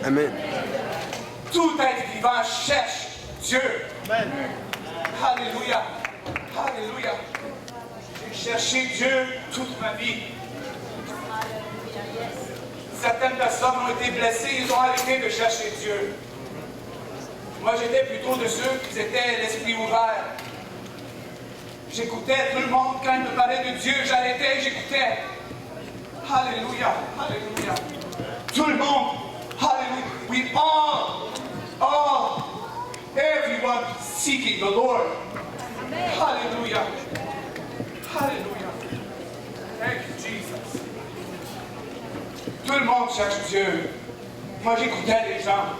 Amen. Tout être vivant cherche Dieu. Amen. Alléluia. Alléluia. J'ai cherché Dieu toute ma vie. Certaines personnes ont été blessées, ils ont arrêté de chercher Dieu. Moi, j'étais plutôt de ceux qui étaient l'esprit ouvert. J'écoutais tout le monde quand il me parlait de Dieu, j'arrêtais et j'écoutais. Alléluia, alléluia. Tout le monde, alléluia. We all, everyone seeking the Lord. Alléluia. Alléluia. Thank you, Jesus. Tout le monde cherche Dieu. Moi, j'écoutais les gens.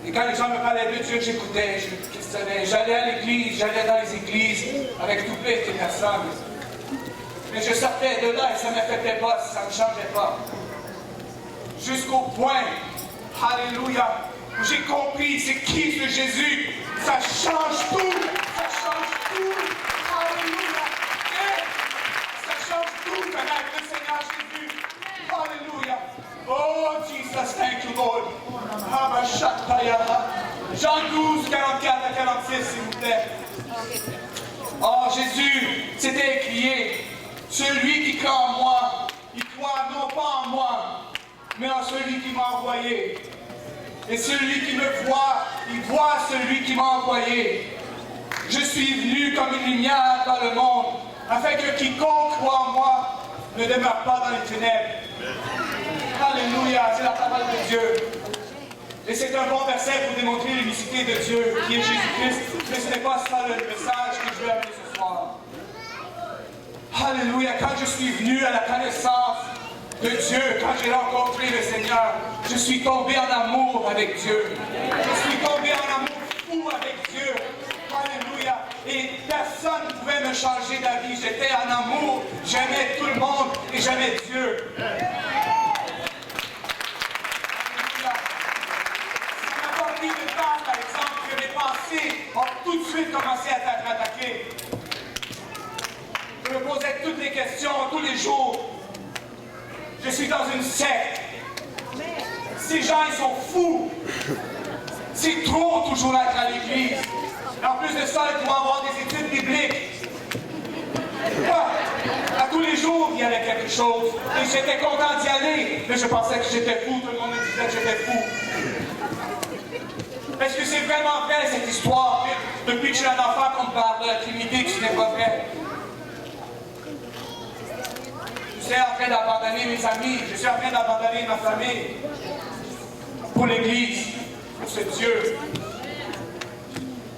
Et quand les gens me parlaient de Dieu, j'écoutais, je questionnais. J'allais à l'église, j'allais dans les églises avec toutes les personnes. Mais je sortais de là et ça ne m'affectait pas, ça ne changeait pas. Jusqu'au point, alléluia, où j'ai compris c'est qui ce Jésus. Ça change tout. Ça change tout. Alléluia. Et ça change tout connaître le Seigneur Jésus. Alléluia. Oh, Jesus, thank you, Lord. Jean 12, 44 à 46, s'il vous plaît. Oh, Jésus, c'était écrié. Celui qui croit en moi, il croit non pas en moi, mais en celui qui m'a envoyé. Et celui qui me voit, il voit celui qui m'a envoyé. Je suis venu comme une lumière dans le monde, afin que quiconque croit en moi ne demeure pas dans les ténèbres. Alléluia, c'est la parole de Dieu. Et c'est un bon verset pour démontrer l'unicité de Dieu, qui est Jésus-Christ. Mais ce n'est pas ça le message que je veux amener ce soir. Alléluia, quand je suis venu à la connaissance de Dieu, quand j'ai rencontré le Seigneur, je suis tombé en amour avec Dieu. Je suis tombé en amour fou avec Dieu. Alléluia. Et personne ne pouvait me changer d'avis. J'étais en amour, j'aimais tout le monde et j'aimais Dieu. De temps, par exemple, que mes pensées ont tout de suite commencé à m'attaquer. Je me posais toutes les questions tous les jours. Je suis dans une secte. Ces gens, ils sont fous. C'est trop toujours être à l'église. Et en plus de ça, ils doivent avoir des études bibliques. Quoi? À tous les jours, il y avait quelque chose. Et j'étais content d'y aller. Mais je pensais que j'étais fou. Tout le monde me disait que j'étais fou. Est-ce que c'est vraiment vrai cette histoire? Depuis que je suis un enfant qu'on me parle de la Trinité, que ce n'est pas vrai. Je suis en train d'abandonner mes amis, je suis en train d'abandonner ma famille pour l'Église, pour ce Dieu.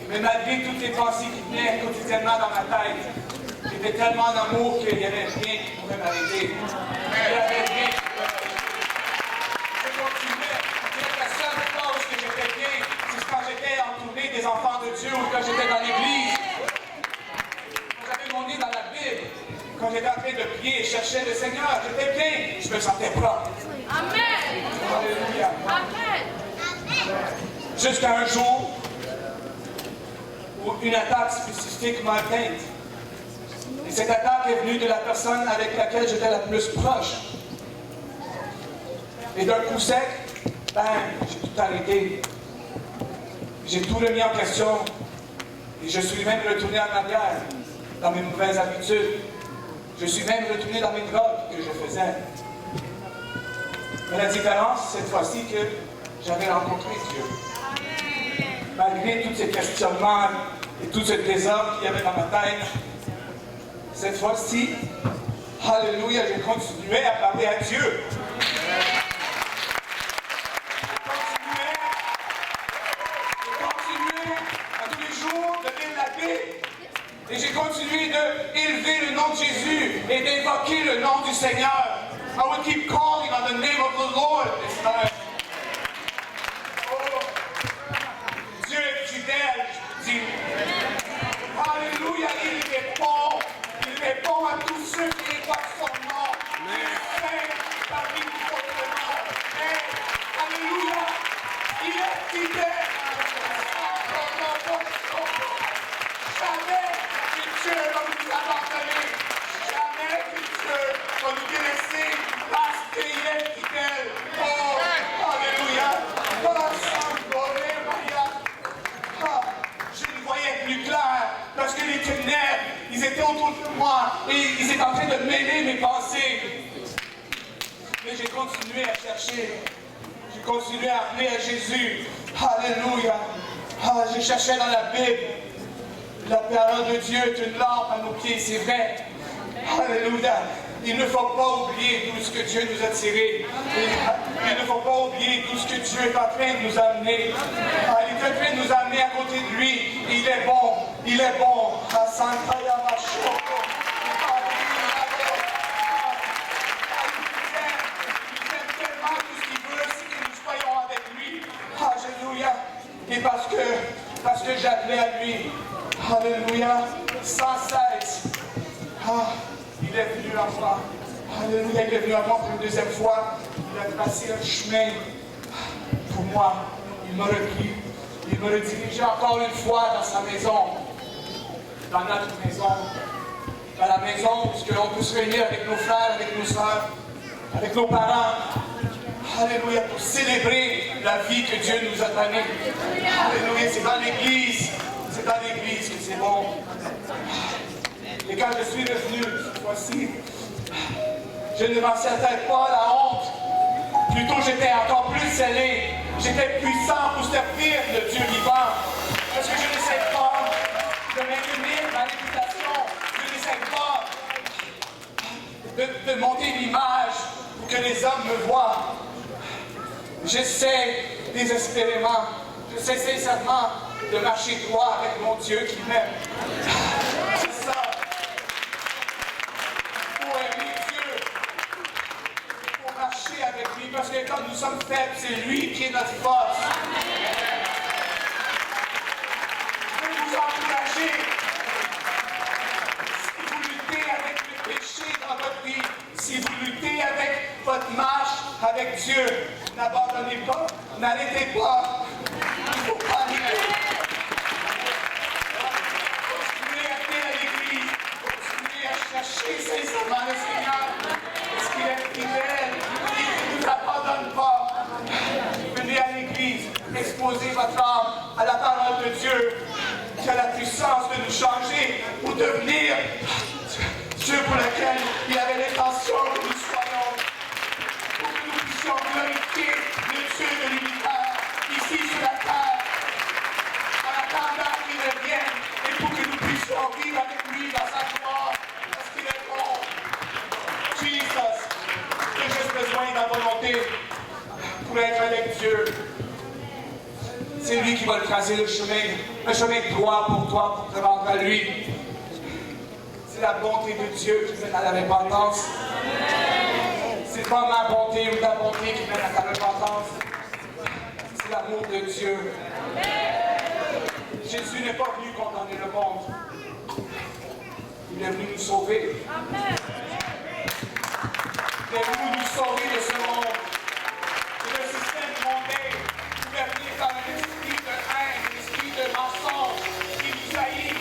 Mais malgré toutes les pensées qui venaient quotidiennement dans ma tête, j'étais tellement en amour qu'il n'y avait rien qui pouvait m'arrêter. Il n'y avait rien qui pouvait m'arrêter. Je continuais. La seule chose que j'étais bien, c'est quand j'étais entouré des enfants de Dieu ou quand j'étais dans l'église. Quand j'avais mon nez dans la Bible, quand j'étais en train de prier et chercher le Seigneur, j'étais bien, je me sentais propre. Amen. Alléluia. Amen. Jusqu'à un jour où une attaque spécifique m'a atteinte. Et cette attaque est venue de la personne avec laquelle j'étais la plus proche. Et d'un coup sec, bang, j'ai tout arrêté. J'ai tout remis en question. Et je suis même retourné en arrière dans mes mauvaises habitudes. Je suis même retourné dans mes drogues que je faisais. Mais la différence, cette fois-ci, que j'avais rencontré Dieu. Malgré tous ces questionnements et tout ce désordre qu'il y avait dans ma tête, cette fois-ci, alléluia, j'ai continué à parler à Dieu. Et j'ai continué d'élever le nom de Jésus et d'évoquer le nom du Seigneur. I would keep calling on the name of the Lord this time. Oh, Dieu est fidèle, je dis. Alléluia, il répond à tous ceux qui évoquent son nom. Il est saint parmi tout autrement. Alléluia, il est fidèle. Jamais que Dieu va nous abandonner. Jamais que Dieu va nous délaisser parce qu'il est fidèle. Oh, alléluia. plus clair, parce que les ténèbres, ils étaient autour de moi et ils étaient en train de mêler mes pensées. Mais j'ai continué à chercher. J'ai continué à appeler à Jésus. Alléluia. Ah, je cherchais dans la Bible. La parole de Dieu est une lampe à nos pieds, c'est vrai. Alléluia. Il ne faut pas oublier d'où ce que Dieu nous a tirés. Il ne faut pas oublier d'où ce que Dieu est en train de nous amener. Ah, il est en train de nous amener à côté de lui. Il est bon. Il est bon. Ah, Santa Yamashoko. Alléluia. Et parce que j'appelais à lui, alléluia, sans cesse, il est venu à moi. Alléluia, il est venu à moi pour une deuxième fois. Il a tracé un chemin pour moi. Il m'a repris. Il me redirigeait encore une fois dans sa maison, dans notre maison, dans la maison où on peut se réunir avec nos frères, avec nos soeurs, avec nos parents. Alléluia, pour célébrer la vie que Dieu nous a donnée. Alléluia, c'est dans l'église. C'est dans l'église que c'est bon. Et quand je suis revenu cette fois-ci, je ne m'en sentais pas la honte. Plutôt, j'étais encore plus scellé. J'étais puissant pour servir le Dieu vivant. Parce que je n'essaie pas de maintenir ma réputation. Je n'essaie pas de monter l'image pour que les hommes me voient. J'essaie désespérément, j'essaie sincèrement de marcher droit avec mon Dieu qui m'aime. C'est ça. Pour aimer Dieu, pour marcher avec lui, parce que quand nous sommes faibles, c'est lui qui est notre force. Je veux vous encourager. Si vous luttez avec le péché dans votre vie, si vous luttez avec votre marche avec Dieu, n'abandonnez pas, n'arrêtez pas. Il ne faut pas arrêter. Continuez à venir à l'église. Continuez à chercher sincèrement le Seigneur. Parce qu'il est fidèle. Il ne nous abandonne pas. Venez à l'église. Exposez votre âme à la parole de Dieu. Qui a la puissance de nous changer pour devenir Dieu pour lequel il avait l'intention que nous soyons. Pour que nous puissions glorifier le Dieu de l'univers ici sur la terre, en attendant qu'il revienne, et pour que nous puissions vivre avec lui dans sa gloire, parce qu'il est bon. Jesus, j'ai juste besoin de la volonté pour être avec Dieu. C'est lui qui va te tracer le chemin droit pour toi, pour te rendre à lui. C'est la bonté de Dieu qui mène à la repentance. C'est pas ma bonté ou ta bonté qui mène à ta repentance. C'est l'amour de Dieu. Jésus n'est pas venu condamner le monde. Il est venu nous sauver. Il est venu nous sauver de ce monde. Et le système mondain pouvait venir par un esprit de haine, un esprit de mensonge, qui nous haït et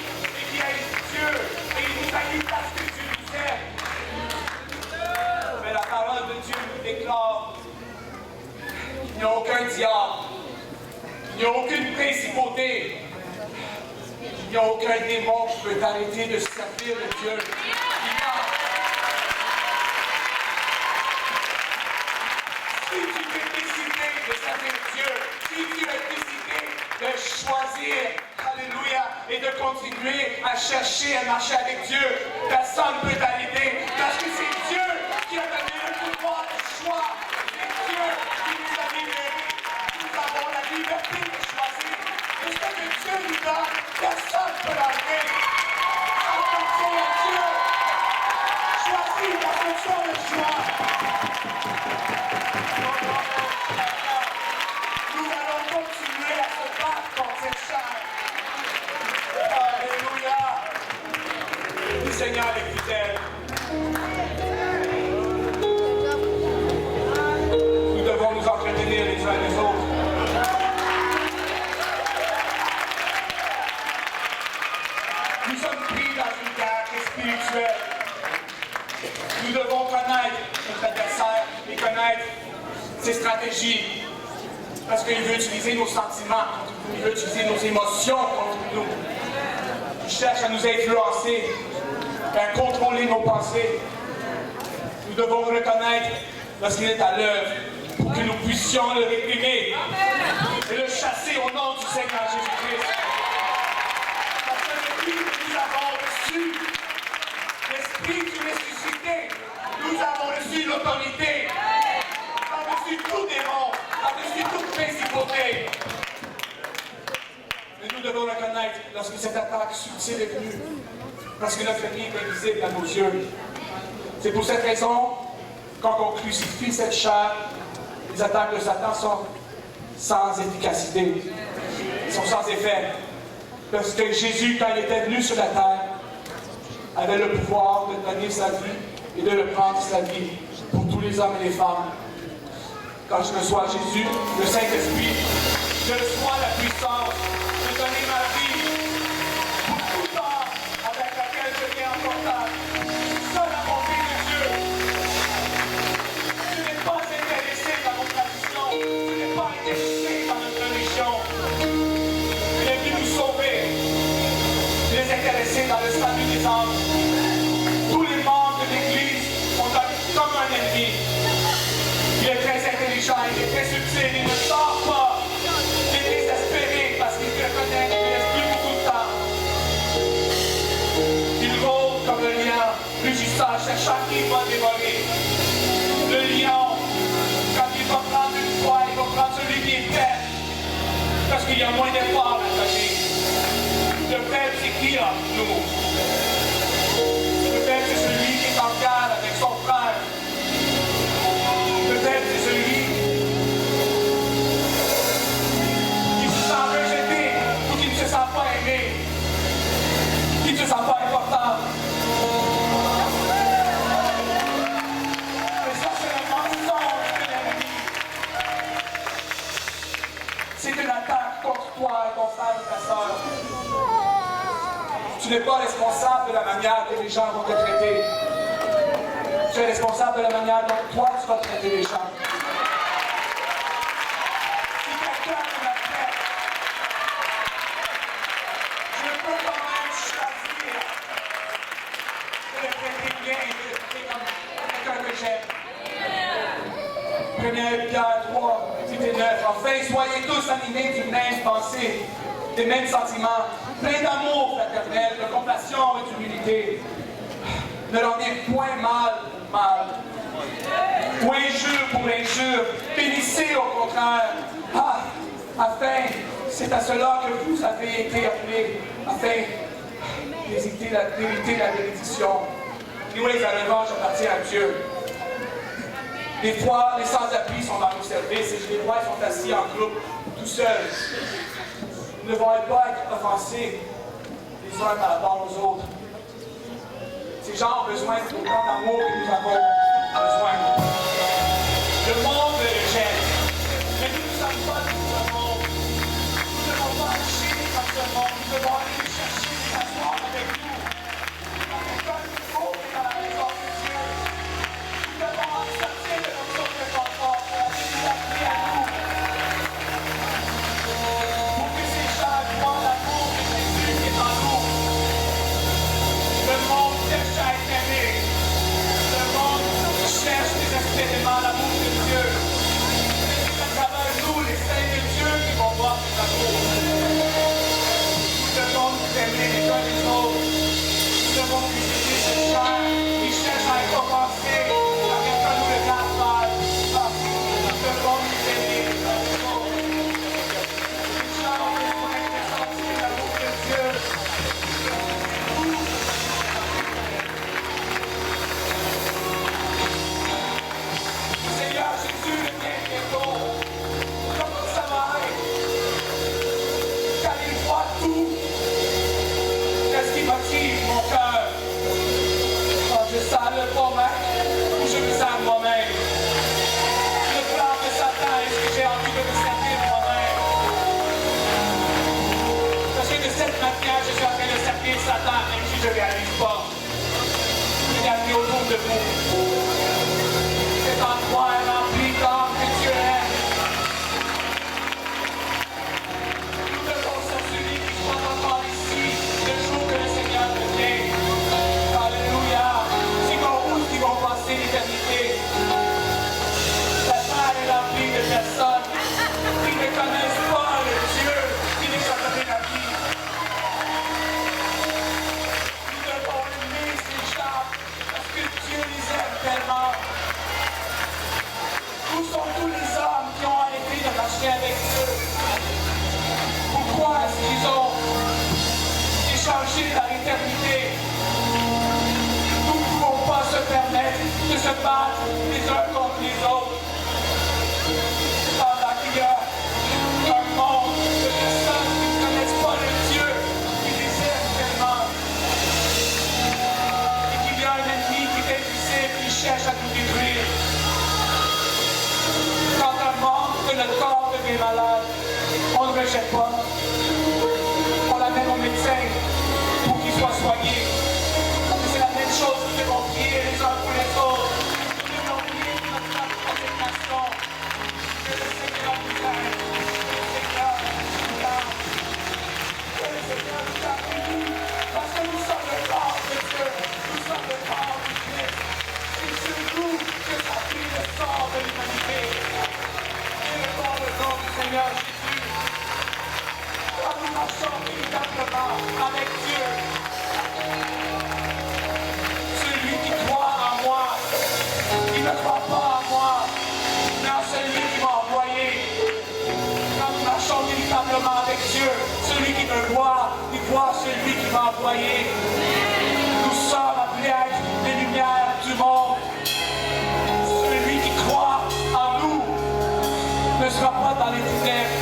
qui haït Dieu. Et il nous haït parce que Dieu nous aime. Mais la parole de Dieu nous déclare qu'il n'y a aucun diable, qu'il n'y a aucune principauté, qu'il n'y a aucun démon qui peut t'arrêter de servir le Dieu vivant. Si tu es décidé de servir Dieu, si tu es décidé de choisir, alléluia, et de continuer à chercher, à marcher avec Dieu, personne ne peut t'arrêter, parce que c'est Dieu qui a donné le pouvoir de choix. C'est Dieu qui nous a libérés. Nous avons la liberté de choisir. Et ce que Dieu nous donne, personne ne peut l'enlever. Ça appartient à Dieu. Choisis la fonction de choix. Nous allons continuer à se battre contre cette chair. Alléluia. Le Seigneur est fidèle. Nous devons nous entretenir les uns les autres. Nous sommes pris dans une guerre spirituelle. Nous devons connaître notre adversaire et connaître ses stratégies. Parce qu'il veut utiliser nos sentiments contre nous, il veut utiliser nos émotions contre nous. qui cherche à nous influencer, à contrôler nos pensées. Nous devons le reconnaître lorsqu'il est à l'œuvre pour que nous puissions le réprimer et le chasser au nom du Seigneur Jésus-Christ. Parce que depuis que nous avons reçu l'Esprit du ressuscité, nous avons reçu l'autorité par-dessus tout démon, par-dessus toute principauté. Mais nous devons reconnaître lorsque cette attaque subtile est venue, parce que notre ennemi est invisible à nos yeux. C'est pour cette raison, quand on crucifie cette chair, les attaques de Satan sont sans efficacité, sont sans effet. Parce que Jésus, quand il était venu sur la terre, avait le pouvoir de donner sa vie et de le prendre sa vie pour tous les hommes et les femmes. Quand je reçois Jésus, le Saint-Esprit, je reçois la puissance de donner ma vie pour tout temps avec laquelle je viens en contact. Ça, la bonté de Dieu. Tu n'es pas intéressé par nos traditions, tu n'es pas intéressé par notre religion. Il est venu nous sauver. Il est intéressé dans le salut des âmes. Tous les membres de l'Église sont comme un ennemi. Il est très intelligent, il est très subtil, il ne sort pas. Il est désespéré parce qu'il reconnaît qu'il ne reste plus beaucoup de temps. Il rôde comme le lion, rugissant, cherchant qui va dévorer. Le lion, quand il va prendre une proie, il va prendre celui qui est faible. Parce qu'il y a moins d'efforts à donner. Le faible, c'est qui entre nous? Le faible, c'est celui qui est en garde avec son frère. Peut-être c'est celui qui se sent rejeté ou qui ne se sent pas aimé, qui ne se sent pas important. Mais ça, c'est le mensonge de l'ennemi. C'est une attaque contre toi et ton frère et ta soeur. Tu n'es pas responsable de la manière que les gens vont te traiter. Tu es responsable de la manière dont toi tu vas traiter les gens. Si quelqu'un me l'a fait, je peux quand même choisir de le traiter bien et de le traiter comme quelqu'un que j'aime. 1 Pierre 3, 8 et 9. Enfin, soyez tous animés d'une même pensée, des mêmes sentiments, pleins d'amour fraternel, de compassion et d'humilité. Ne rendez point mal. Ou injure pour l'injure, bénissez au contraire. Afin, c'est à cela que vous avez été appelés, afin d'éviter la bénédiction. Nous, les revanche appartient à Dieu. Des fois, les sans-abri sont dans nos services et je les vois, ils sont assis en groupe, tout seuls. Ils ne vont pas être offensés les uns par rapport aux autres. Ces gens ont besoin d'autant d'amour que nous avons besoin. Le monde le rejette. Mais nous ne sommes pas de ce monde. Nous ne devons pas agir comme ce monde. Nous devons aller les chercher, les asseoir avec nous. Dans le cœur du groupe et dans la maison de Dieu. Nous devons sortir de notre zone de confort pour aller nous appeler à nous. Pour que ces gens voient l'amour de Jésus qui est en nous. Le monde cherche à être aimé. Le monde cherche désespérément l'amour de Dieu. C'est à travers nous, les saints de Dieu, qui vont voir cet amour. Nous devons nous aimer les uns les autres. Nous devons visiter cette chair qui cherche à être offensée, à quelqu'un nous regarde mal. Nous devons nous aimer les uns les autres. Les gens ont besoin de sentir l'amour de Dieu. Seigneur Jésus, le bien bientôt, comme ça va être, car il voit tout, qu'est-ce qui motive mon cœur, quand je sers le bon maître ou je me sers moi-même. Le plan de Satan, est-ce que j'ai envie de me servir moi-même? Parce que de cette manière, je suis en train de servir Satan, même si je ne réalise pas. Regardez autour de vous. Cet endroit est rempli d'âmes que Dieu aime. Nous devons s'assurer qu'il soit encore ici le jour que le marcher dans l'éternité. Nous ne pouvons pas se permettre de se battre les uns contre les autres. Pendant qu'il y a un monde de personnes qui ne connaissent pas le Dieu qui les aime tellement. Et qu'il y a un ennemi qui est invisible qui cherche à nous détruire. Quand un monde que le corps devient malade, on ne le rejette pas. On l'amène au médecin pour qu'il soit soigné. C'est la même chose, nous devons prier les uns pour les autres. Nous devons prier pour notre condamnation. Que le Seigneur nous aide. Que le Seigneur nous aide. Que le Seigneur nous aide. Parce que nous sommes le corps de Dieu. Nous sommes le corps du Christ. C'est sur nous que s'appuie le sort de l'humanité. Et le corps de notre Seigneur Jésus. Quand nous marchons véritablement avec Dieu, celui qui croit en moi, il ne croit pas en moi, mais en celui qui m'a envoyé. Quand nous marchons véritablement avec Dieu, celui qui me voit, il voit celui qui m'a envoyé. Nous sommes appelés à être les lumières du monde. Celui qui croit en nous ne sera pas dans les ténèbres.